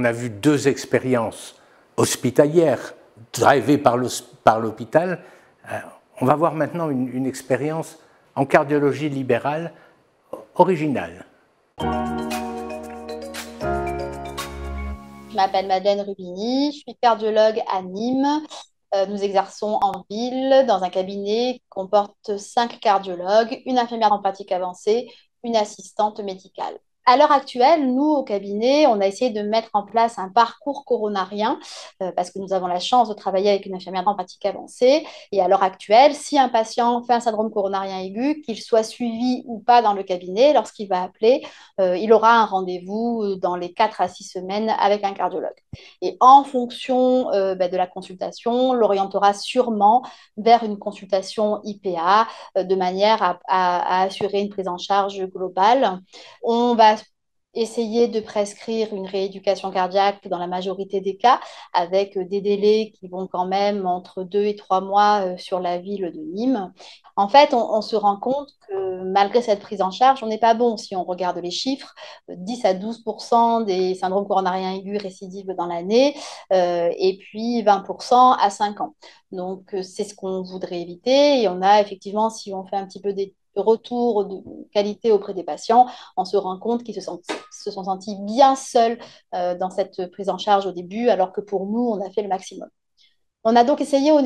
on a vu deux expériences hospitalières drivées par l'hôpital. On va voir maintenant une expérience en cardiologie libérale originale. Je m'appelle Madeleine Rubini, je suis cardiologue à Nîmes. Nous exerçons en ville dans un cabinet qui comporte 5 cardiologues, une infirmière en pratique avancée, une assistante médicale. À l'heure actuelle, nous, au cabinet, on a essayé de mettre en place un parcours coronarien parce que nous avons la chance de travailler avec une infirmière en pratique avancée. Et à l'heure actuelle, si un patient fait un syndrome coronarien aigu, qu'il soit suivi ou pas dans le cabinet, lorsqu'il va appeler, il aura un rendez-vous dans les 4 à 6 semaines avec un cardiologue. Et en fonction de la consultation, l'orientera sûrement vers une consultation IPA de manière à assurer une prise en charge globale. On va essayer de prescrire une rééducation cardiaque dans la majorité des cas, avec des délais qui vont quand même entre 2 et 3 mois sur la ville de Nîmes. En fait, on se rend compte que malgré cette prise en charge, on n'est pas bon si on regarde les chiffres. 10 à 12% des syndromes coronariens aigus récidivent dans l'année et puis 20% à 5 ans. Donc, c'est ce qu'on voudrait éviter. Et on a effectivement, si on fait un petit peu des retours de qualité auprès des patients, on se rend compte qu'ils se sont sentis bien seuls dans cette prise en charge au début, alors que pour nous, on a fait le maximum. On a donc essayé au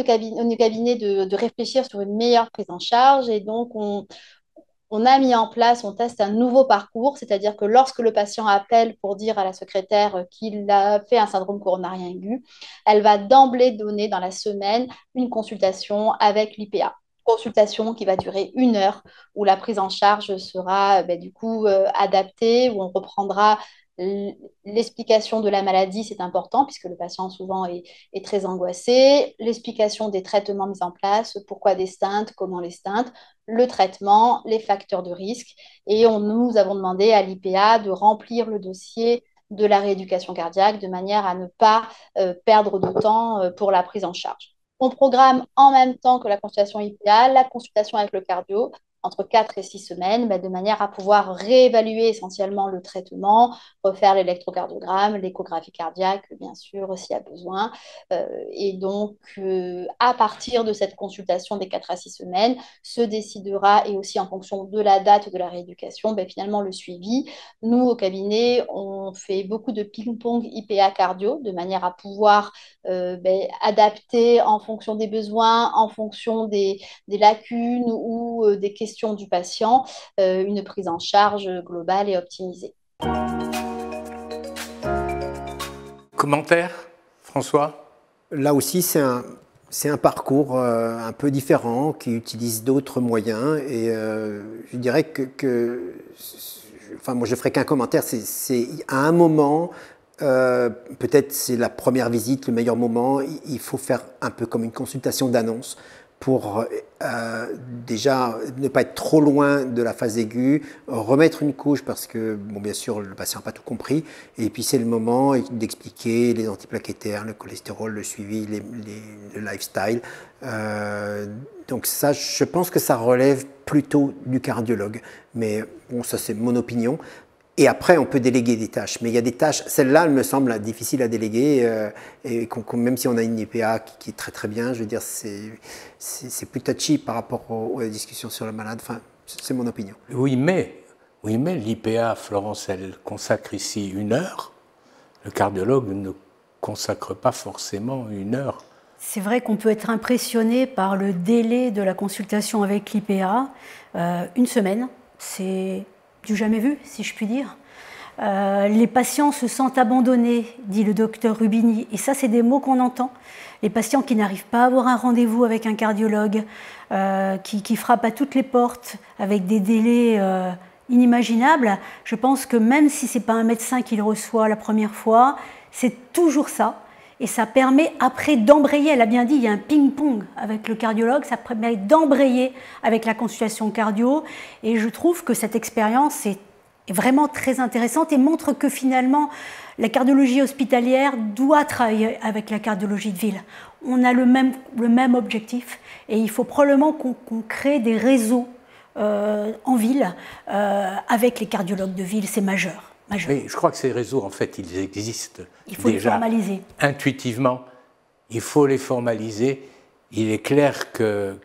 cabinet de réfléchir sur une meilleure prise en charge et donc on a mis en place, on teste un nouveau parcours, c'est-à-dire que lorsque le patient appelle pour dire à la secrétaire qu'il a fait un syndrome coronarien aigu, elle va d'emblée donner dans la semaine une consultation avec l'IPA. Consultation qui va durer 1 heure, où la prise en charge sera du coup adaptée, où on reprendra l'explication de la maladie, c'est important puisque le patient souvent est très angoissé, l'explication des traitements mis en place, pourquoi des stents, comment les stents, le traitement, les facteurs de risque. Et nous avons demandé à l'IPA de remplir le dossier de la rééducation cardiaque de manière à ne pas perdre de temps pour la prise en charge. On programme en même temps que la consultation IPA, la consultation avec le cardio, entre 4 et 6 semaines, de manière à pouvoir réévaluer essentiellement le traitement, refaire l'électrocardiogramme, l'échographie cardiaque, bien sûr, s'il y a besoin. Et donc, à partir de cette consultation des 4 à 6 semaines, se décidera, et aussi en fonction de la date de la rééducation, finalement le suivi. Nous, au cabinet, on fait beaucoup de ping-pong IPA cardio, de manière à pouvoir adapter en fonction des besoins, en fonction des lacunes ou des questions du patient, une prise en charge globale et optimisée. Commentaire, François? Là aussi, c'est un parcours un peu différent qui utilise d'autres moyens et je dirais enfin, moi je ferai qu'un commentaire, c'est à un moment, peut-être c'est la première visite, le meilleur moment, il faut faire un peu comme une consultation d'annonce pour déjà ne pas être trop loin de la phase aiguë, remettre une couche parce que, bon, bien sûr, le patient n'a pas tout compris, et puis c'est le moment d'expliquer les antiplaquettaires, le cholestérol, le suivi, le lifestyle. Donc ça, je pense que ça relève plutôt du cardiologue, mais bon, ça c'est mon opinion. Et après, on peut déléguer des tâches. Mais il y a des tâches, celle-là, elle me semble difficile à déléguer. Et même si on a une IPA qui est très très bien, je veux dire, c'est plus touchy par rapport aux discussions sur le malade. Enfin, c'est mon opinion. Oui, mais l'IPA, Florence, elle consacre ici 1 heure. Le cardiologue ne consacre pas forcément 1 heure. C'est vrai qu'on peut être impressionné par le délai de la consultation avec l'IPA. 1 semaine, c'est du jamais vu, si je puis dire. Les patients se sentent abandonnés, dit le docteur Rubini. Et ça, c'est des mots qu'on entend. Les patients qui n'arrivent pas à avoir un rendez-vous avec un cardiologue, qui frappent à toutes les portes avec des délais inimaginables. Je pense que même si ce n'est pas un médecin qui le reçoit la première fois, c'est toujours ça. Et ça permet après d'embrayer, elle a bien dit, il y a un ping-pong avec le cardiologue, ça permet d'embrayer avec la consultation cardio. Et je trouve que cette expérience est vraiment très intéressante et montre que finalement, la cardiologie hospitalière doit travailler avec la cardiologie de ville. On a le même objectif et il faut probablement qu'on crée des réseaux en ville avec les cardiologues de ville, c'est majeur. majeur. Mais je crois que ces réseaux, en fait, ils existent Il faut déjà les formaliser. intuitivement. Il faut les formaliser. Il est clair que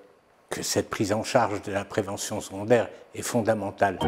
cette prise en charge de la prévention secondaire est fondamentale.